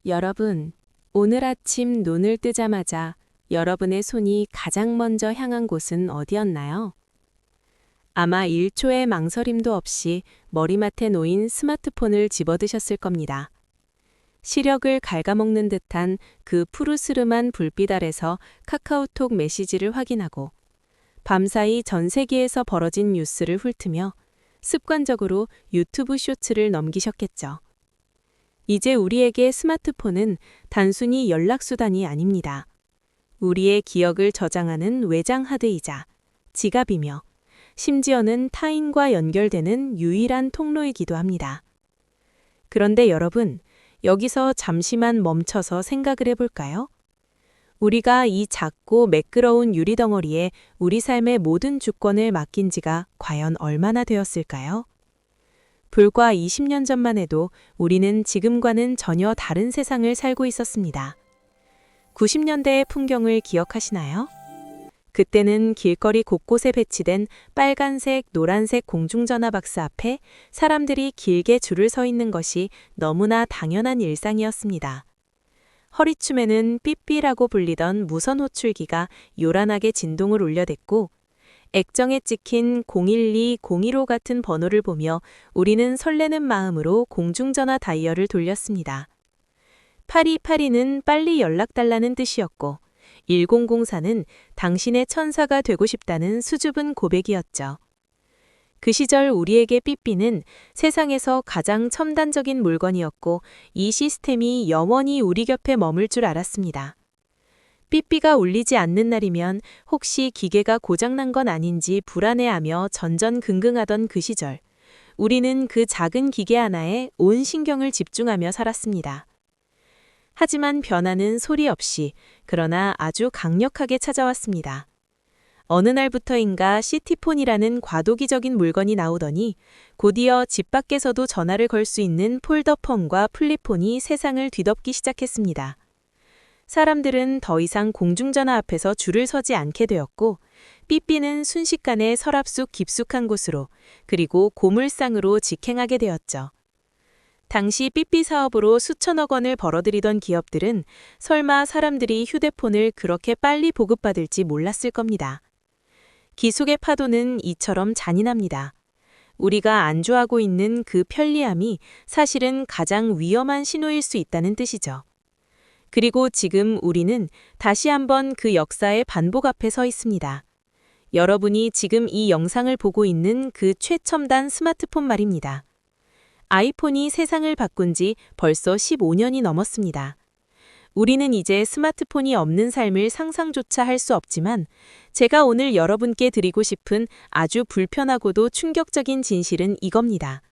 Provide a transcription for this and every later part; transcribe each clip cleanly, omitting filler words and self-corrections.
여러분, 오늘 아침 눈을 뜨자마자 여러분의 손이 가장 먼저 향한 곳은 어디였나요? 아마 1초의 망설임도 없이 머리맡에 놓인 스마트폰을 집어드셨을 겁니다. 시력을 갉아먹는 듯한 그 푸르스름한 불빛 아래서 카카오톡 메시지를 확인하고 밤사이 전 세계에서 벌어진 뉴스를 훑으며 습관적으로 유튜브 쇼츠를 넘기셨겠죠. 이제 우리에게 스마트폰은 단순히 연락수단이 아닙니다. 우리의 기억을 저장하는 외장 하드이자 지갑이며 심지어는 타인과 연결되는 유일한 통로이기도 합니다. 그런데 여러분, 여기서 잠시만 멈춰서 생각을 해볼까요? 우리가 이 작고 매끄러운 유리덩어리에 우리 삶의 모든 주권을 맡긴 지가 과연 얼마나 되었을까요? 불과 20년 전만 해도 우리는 지금과는 전혀 다른 세상을 살고 있었습니다. 90년대의 풍경을 기억하시나요? 그때는 길거리 곳곳에 배치된 빨간색, 노란색 공중전화 박스 앞에 사람들이 길게 줄을 서 있는 것이 너무나 당연한 일상이었습니다. 허리춤에는 삐삐라고 불리던 무선 호출기가 요란하게 진동을 울려댔고 액정에 찍힌 012, 015 같은 번호를 보며 우리는 설레는 마음으로 공중전화 다이얼을 돌렸습니다. 8282는 빨리 연락달라는 뜻이었고 1004는 당신의 천사가 되고 싶다는 수줍은 고백이었죠. 그 시절 우리에게 삐삐는 세상에서 가장 첨단적인 물건이었고 이 시스템이 영원히 우리 곁에 머물 줄 알았습니다. 삐삐가 울리지 않는 날이면 혹시 기계가 고장난 건 아닌지 불안해하며 전전긍긍하던 그 시절, 우리는 그 작은 기계 하나에 온 신경을 집중하며 살았습니다. 하지만 변화는 소리 없이, 그러나 아주 강력하게 찾아왔습니다. 어느 날부터인가 시티폰이라는 과도기적인 물건이 나오더니 곧이어 집 밖에서도 전화를 걸 수 있는 폴더폰과 플립폰이 세상을 뒤덮기 시작했습니다. 사람들은 더 이상 공중전화 앞에서 줄을 서지 않게 되었고 삐삐는 순식간에 서랍 속 깊숙한 곳으로 그리고 고물상으로 직행하게 되었죠. 당시 삐삐 사업으로 수천억 원을 벌어들이던 기업들은 설마 사람들이 휴대폰을 그렇게 빨리 보급받을지 몰랐을 겁니다. 기술의 파도는 이처럼 잔인합니다. 우리가 안주하고 있는 그 편리함이 사실은 가장 위험한 신호일 수 있다는 뜻이죠. 그리고 지금 우리는 다시 한번 그 역사의 반복 앞에 서 있습니다. 여러분이 지금 이 영상을 보고 있는 그 최첨단 스마트폰 말입니다. 아이폰이 세상을 바꾼 지 벌써 15년이 넘었습니다. 우리는 이제 스마트폰이 없는 삶을 상상조차 할 수 없지만 제가 오늘 여러분께 드리고 싶은 아주 불편하고도 충격적인 진실은 이겁니다.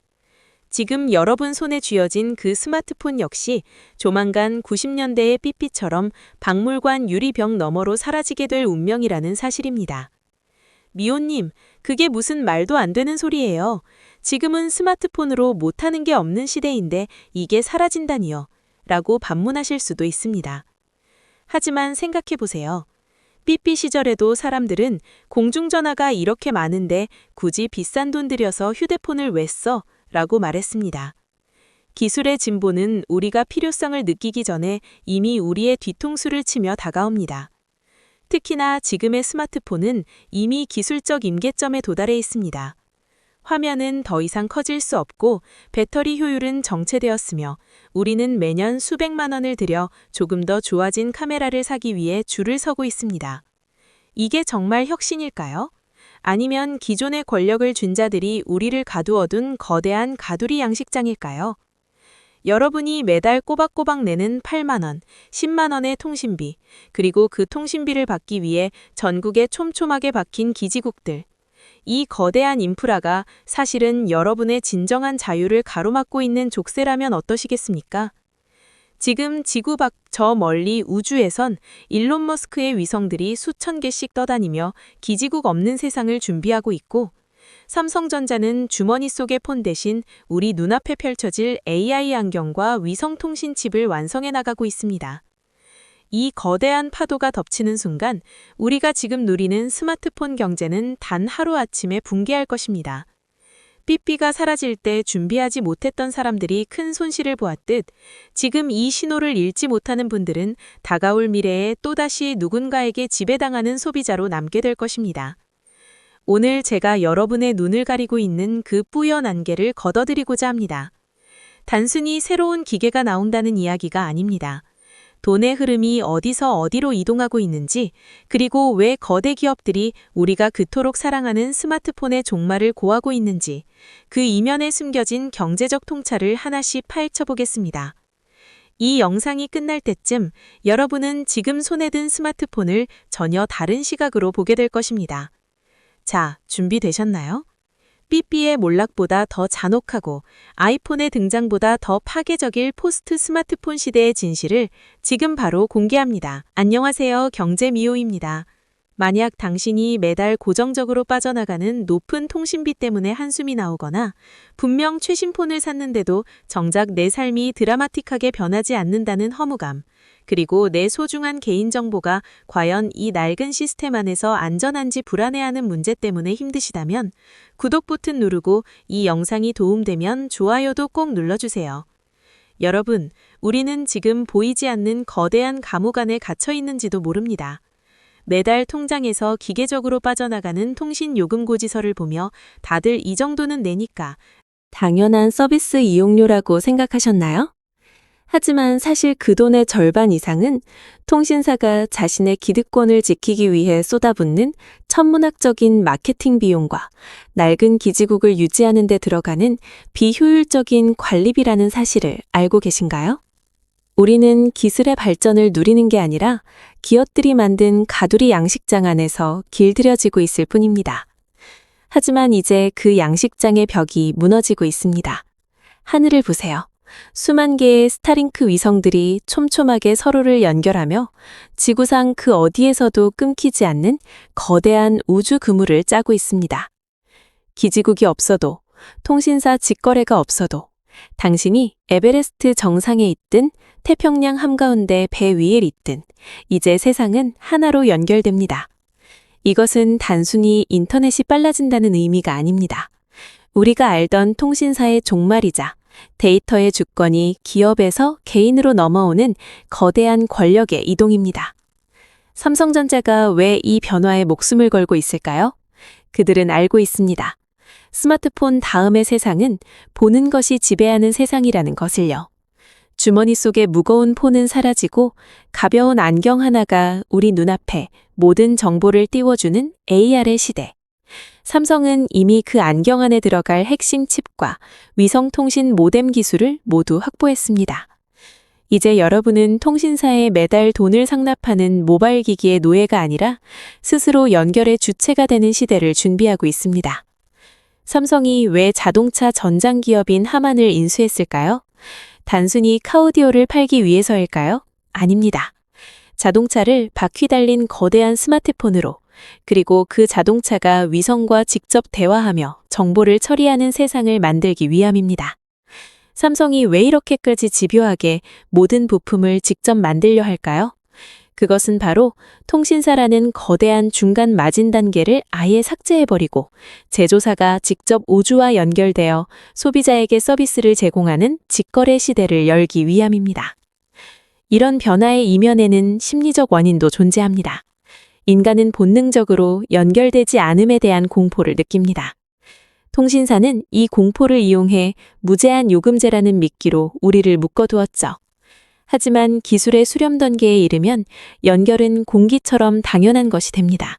지금 여러분 손에 쥐어진 그 스마트폰 역시 조만간 90년대의 삐삐처럼 박물관 유리병 너머로 사라지게 될 운명이라는 사실입니다. 미호님, 그게 무슨 말도 안 되는 소리예요. 지금은 스마트폰으로 못하는 게 없는 시대인데 이게 사라진다니요. 라고 반문하실 수도 있습니다. 하지만 생각해보세요. 삐삐 시절에도 사람들은 공중전화가 이렇게 많은데 굳이 비싼 돈 들여서 휴대폰을 왜 써? 라고 말했습니다. 기술의 진보는 우리가 필요성을 느끼기 전에 이미 우리의 뒤통수를 치며 다가옵니다. 특히나 지금의 스마트폰은 이미 기술적 임계점에 도달해 있습니다. 화면은 더 이상 커질 수 없고 배터리 효율은 정체되었으며 우리는 매년 수백만 원을 들여 조금 더 좋아진 카메라를 사기 위해 줄을 서고 있습니다. 이게 정말 혁신일까요? 아니면 기존의 권력을 쥔 자들이 우리를 가두어둔 거대한 가두리 양식장일까요? 여러분이 매달 꼬박꼬박 내는 8만 원, 10만 원의 통신비, 그리고 그 통신비를 받기 위해 전국에 촘촘하게 박힌 기지국들. 이 거대한 인프라가 사실은 여러분의 진정한 자유를 가로막고 있는 족쇄라면 어떠시겠습니까? 지금 지구 밖 저 멀리 우주에선 일론 머스크의 위성들이 수천 개씩 떠다니며 기지국 없는 세상을 준비하고 있고 삼성전자는 주머니 속의 폰 대신 우리 눈앞에 펼쳐질 AI 안경과 위성통신 칩을 완성해 나가고 있습니다. 이 거대한 파도가 덮치는 순간 우리가 지금 누리는 스마트폰 경제는 단 하루아침에 붕괴할 것입니다. 삐삐가 사라질 때 준비하지 못했던 사람들이 큰 손실을 보았듯 지금 이 신호를 읽지 못하는 분들은 다가올 미래에 또다시 누군가에게 지배당하는 소비자로 남게 될 것입니다. 오늘 제가 여러분의 눈을 가리고 있는 그 뿌연 안개를 걷어드리고자 합니다. 단순히 새로운 기계가 나온다는 이야기가 아닙니다. 돈의 흐름이 어디서 어디로 이동하고 있는지, 그리고 왜 거대 기업들이 우리가 그토록 사랑하는 스마트폰의 종말을 고하고 있는지, 그 이면에 숨겨진 경제적 통찰을 하나씩 파헤쳐 보겠습니다. 이 영상이 끝날 때쯤 여러분은 지금 손에 든 스마트폰을 전혀 다른 시각으로 보게 될 것입니다. 자, 준비되셨나요? 삐삐의 몰락보다 더 잔혹하고 아이폰의 등장보다 더 파괴적일 포스트 스마트폰 시대의 진실을 지금 바로 공개합니다. 안녕하세요. 경제미호입니다. 만약 당신이 매달 고정적으로 빠져나가는 높은 통신비 때문에 한숨이 나오거나 분명 최신 폰을 샀는데도 정작 내 삶이 드라마틱하게 변하지 않는다는 허무감, 그리고 내 소중한 개인정보가 과연 이 낡은 시스템 안에서 안전한지 불안해하는 문제 때문에 힘드시다면 구독 버튼 누르고 이 영상이 도움되면 좋아요도 꼭 눌러주세요. 여러분, 우리는 지금 보이지 않는 거대한 감옥 안에 갇혀 있는지도 모릅니다. 매달 통장에서 기계적으로 빠져나가는 통신 요금 고지서를 보며 다들 이 정도는 내니까 당연한 서비스 이용료라고 생각하셨나요? 하지만 사실 그 돈의 절반 이상은 통신사가 자신의 기득권을 지키기 위해 쏟아붓는 천문학적인 마케팅 비용과 낡은 기지국을 유지하는 데 들어가는 비효율적인 관리비라는 사실을 알고 계신가요? 우리는 기술의 발전을 누리는 게 아니라 기업들이 만든 가두리 양식장 안에서 길들여지고 있을 뿐입니다. 하지만 이제 그 양식장의 벽이 무너지고 있습니다. 하늘을 보세요. 수만 개의 스타링크 위성들이 촘촘하게 서로를 연결하며 지구상 그 어디에서도 끊기지 않는 거대한 우주 그물을 짜고 있습니다. 기지국이 없어도, 통신사 직거래가 없어도, 당신이 에베레스트 정상에 있든 태평양 한가운데 배 위에 있든 이제 세상은 하나로 연결됩니다. 이것은 단순히 인터넷이 빨라진다는 의미가 아닙니다. 우리가 알던 통신사의 종말이자 데이터의 주권이 기업에서 개인으로 넘어오는 거대한 권력의 이동입니다. 삼성전자가 왜 이 변화에 목숨을 걸고 있을까요? 그들은 알고 있습니다. 스마트폰 다음의 세상은 보는 것이 지배하는 세상이라는 것을요. 주머니 속의 무거운 폰은 사라지고 가벼운 안경 하나가 우리 눈앞에 모든 정보를 띄워주는 AR의 시대. 삼성은 이미 그 안경 안에 들어갈 핵심 칩과 위성통신 모뎀 기술을 모두 확보했습니다. 이제 여러분은 통신사에 매달 돈을 상납하는 모바일 기기의 노예가 아니라 스스로 연결의 주체가 되는 시대를 준비하고 있습니다. 삼성이 왜 자동차 전장 기업인 하만을 인수했을까요? 단순히 카오디오를 팔기 위해서일까요? 아닙니다. 자동차를 바퀴 달린 거대한 스마트폰으로, 그리고 그 자동차가 위성과 직접 대화하며 정보를 처리하는 세상을 만들기 위함입니다. 삼성이 왜 이렇게까지 집요하게 모든 부품을 직접 만들려 할까요? 그것은 바로 통신사라는 거대한 중간 마진 단계를 아예 삭제해버리고 제조사가 직접 우주와 연결되어 소비자에게 서비스를 제공하는 직거래 시대를 열기 위함입니다. 이런 변화의 이면에는 심리적 원인도 존재합니다. 인간은 본능적으로 연결되지 않음에 대한 공포를 느낍니다. 통신사는 이 공포를 이용해 무제한 요금제라는 미끼로 우리를 묶어두었죠. 하지만 기술의 수렴 단계에 이르면 연결은 공기처럼 당연한 것이 됩니다.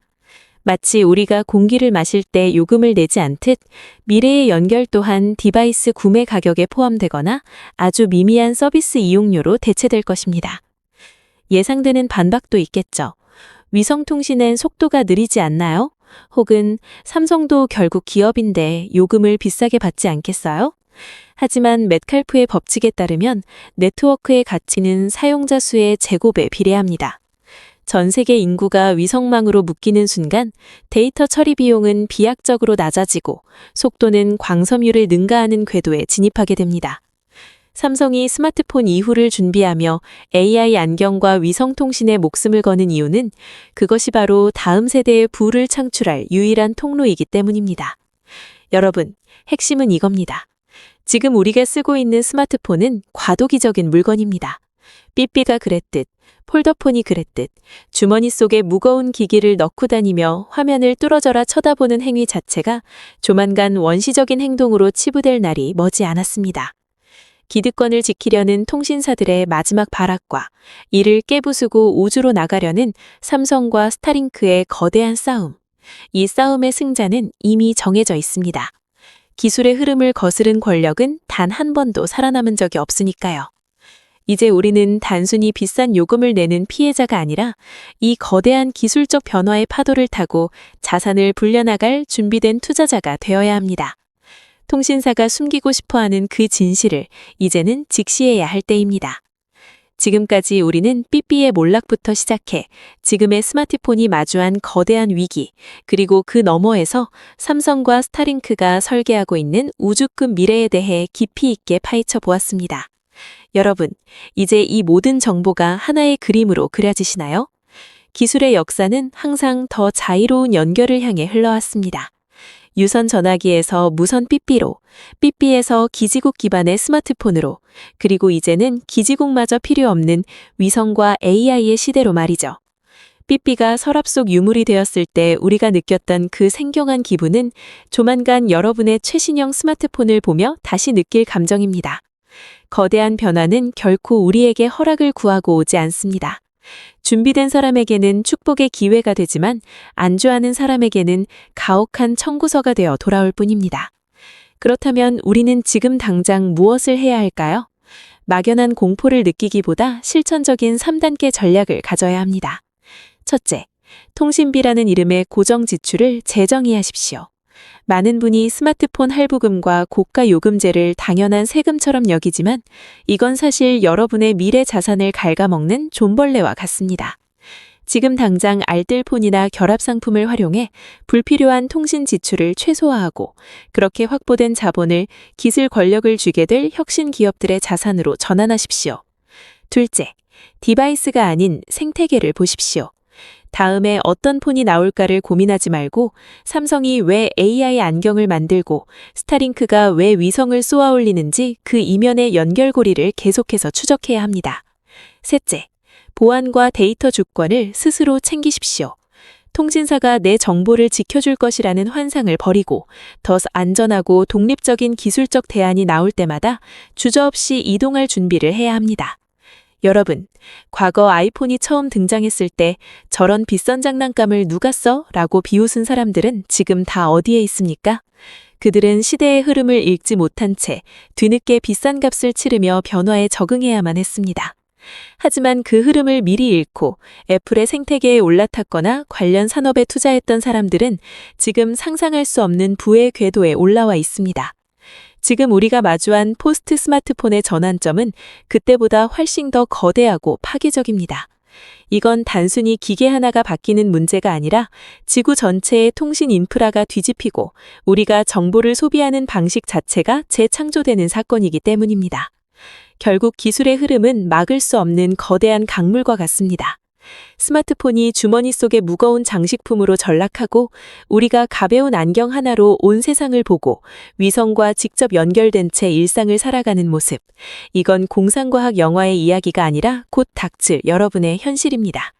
마치 우리가 공기를 마실 때 요금을 내지 않듯 미래의 연결 또한 디바이스 구매 가격에 포함되거나 아주 미미한 서비스 이용료로 대체될 것입니다. 예상되는 반박도 있겠죠. 위성통신엔 속도가 느리지 않나요? 혹은 삼성도 결국 기업인데 요금을 비싸게 받지 않겠어요? 하지만 metcalfe의 법칙에 따르면 네트워크의 가치는 사용자 수의 제곱에 비례합니다. 전 세계 인구가 위성망으로 묶이는 순간 데이터 처리 비용은 비약적으로 낮아지고 속도는 광섬유를 능가하는 궤도에 진입하게 됩니다. 삼성이 스마트폰 이후를 준비하며 AI 안경과 위성통신에 목숨을 거는 이유는 그것이 바로 다음 세대의 부를 창출할 유일한 통로이기 때문입니다. 여러분, 핵심은 이겁니다. 지금 우리가 쓰고 있는 스마트폰은 과도기적인 물건입니다. 삐삐가 그랬듯, 폴더폰이 그랬듯, 주머니 속에 무거운 기기를 넣고 다니며 화면을 뚫어져라 쳐다보는 행위 자체가 조만간 원시적인 행동으로 치부될 날이 머지 않았습니다. 기득권을 지키려는 통신사들의 마지막 발악과 이를 깨부수고 우주로 나가려는 삼성과 스타링크의 거대한 싸움. 이 싸움의 승자는 이미 정해져 있습니다. 기술의 흐름을 거스른 권력은 단 한 번도 살아남은 적이 없으니까요. 이제 우리는 단순히 비싼 요금을 내는 피해자가 아니라 이 거대한 기술적 변화의 파도를 타고 자산을 불려나갈 준비된 투자자가 되어야 합니다. 통신사가 숨기고 싶어하는 그 진실을 이제는 직시해야 할 때입니다. 지금까지 우리는 삐삐의 몰락부터 시작해 지금의 스마트폰이 마주한 거대한 위기, 그리고 그 너머에서 삼성과 스타링크가 설계하고 있는 우주급 미래에 대해 깊이 있게 파헤쳐 보았습니다. 여러분, 이제 이 모든 정보가 하나의 그림으로 그려지시나요? 기술의 역사는 항상 더 자유로운 연결을 향해 흘러왔습니다. 유선 전화기에서 무선 삐삐로, 삐삐에서 기지국 기반의 스마트폰으로, 그리고 이제는 기지국마저 필요 없는 위성과 AI의 시대로 말이죠. 삐삐가 서랍 속 유물이 되었을 때 우리가 느꼈던 그 생경한 기분은 조만간 여러분의 최신형 스마트폰을 보며 다시 느낄 감정입니다. 거대한 변화는 결코 우리에게 허락을 구하고 오지 않습니다. 준비된 사람에게는 축복의 기회가 되지만 안주하는 사람에게는 가혹한 청구서가 되어 돌아올 뿐입니다. 그렇다면 우리는 지금 당장 무엇을 해야 할까요? 막연한 공포를 느끼기보다 실천적인 3단계 전략을 가져야 합니다. 첫째, 통신비라는 이름의 고정 지출을 재정의하십시오. 많은 분이 스마트폰 할부금과 고가 요금제를 당연한 세금처럼 여기지만 이건 사실 여러분의 미래 자산을 갉아먹는 존벌레와 같습니다. 지금 당장 알뜰폰이나 결합상품을 활용해 불필요한 통신 지출을 최소화하고 그렇게 확보된 자본을 기술 권력을 쥐게 될 혁신 기업들의 자산으로 전환하십시오. 둘째, 디바이스가 아닌 생태계를 보십시오. 다음에 어떤 폰이 나올까를 고민하지 말고 삼성이 왜 AI 안경을 만들고 스타링크가 왜 위성을 쏘아 올리는지 그 이면의 연결고리를 계속해서 추적해야 합니다. 셋째, 보안과 데이터 주권을 스스로 챙기십시오. 통신사가 내 정보를 지켜줄 것이라는 환상을 버리고 더 안전하고 독립적인 기술적 대안이 나올 때마다 주저없이 이동할 준비를 해야 합니다. 여러분, 과거 아이폰이 처음 등장했을 때 저런 비싼 장난감을 누가 써? 라고 비웃은 사람들은 지금 다 어디에 있습니까? 그들은 시대의 흐름을 읽지 못한 채 뒤늦게 비싼 값을 치르며 변화에 적응해야만 했습니다. 하지만 그 흐름을 미리 읽고 애플의 생태계에 올라탔거나 관련 산업에 투자했던 사람들은 지금 상상할 수 없는 부의 궤도에 올라와 있습니다. 지금 우리가 마주한 포스트 스마트폰의 전환점은 그때보다 훨씬 더 거대하고 파괴적입니다. 이건 단순히 기계 하나가 바뀌는 문제가 아니라 지구 전체의 통신 인프라가 뒤집히고 우리가 정보를 소비하는 방식 자체가 재창조되는 사건이기 때문입니다. 결국 기술의 흐름은 막을 수 없는 거대한 강물과 같습니다. 스마트폰이 주머니 속의 무거운 장식품으로 전락하고 우리가 가벼운 안경 하나로 온 세상을 보고 위성과 직접 연결된 채 일상을 살아가는 모습. 이건 공상과학 영화의 이야기가 아니라 곧 닥칠 여러분의 현실입니다.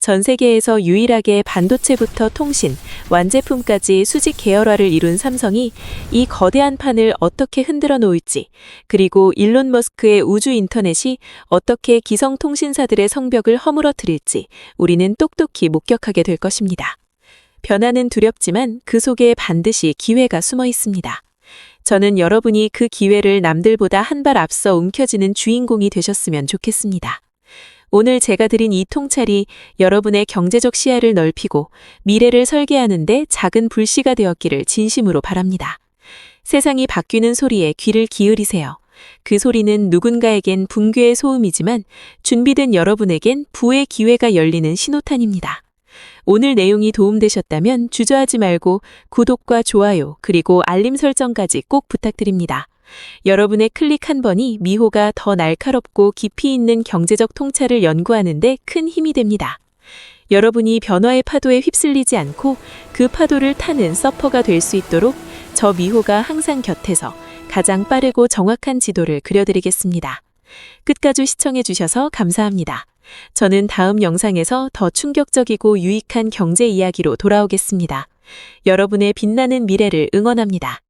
전 세계에서 유일하게 반도체부터 통신, 완제품까지 수직 계열화를 이룬 삼성이 이 거대한 판을 어떻게 흔들어 놓을지, 그리고 일론 머스크의 우주 인터넷이 어떻게 기성 통신사들의 성벽을 허물어뜨릴지 우리는 똑똑히 목격하게 될 것입니다. 변화는 두렵지만 그 속에 반드시 기회가 숨어 있습니다. 저는 여러분이 그 기회를 남들보다 한 발 앞서 움켜쥐는 주인공이 되셨으면 좋겠습니다. 오늘 제가 드린 이 통찰이 여러분의 경제적 시야를 넓히고 미래를 설계하는데 작은 불씨가 되었기를 진심으로 바랍니다. 세상이 바뀌는 소리에 귀를 기울이세요. 그 소리는 누군가에겐 붕괴의 소음이지만 준비된 여러분에겐 부의 기회가 열리는 신호탄입니다. 오늘 내용이 도움되셨다면 주저하지 말고 구독과 좋아요 그리고 알림 설정까지 꼭 부탁드립니다. 여러분의 클릭 한 번이 미호가 더 날카롭고 깊이 있는 경제적 통찰을 연구하는 데 큰 힘이 됩니다. 여러분이 변화의 파도에 휩쓸리지 않고 그 파도를 타는 서퍼가 될 수 있도록 저 미호가 항상 곁에서 가장 빠르고 정확한 지도를 그려드리겠습니다. 끝까지 시청해주셔서 감사합니다. 저는 다음 영상에서 더 충격적이고 유익한 경제 이야기로 돌아오겠습니다. 여러분의 빛나는 미래를 응원합니다.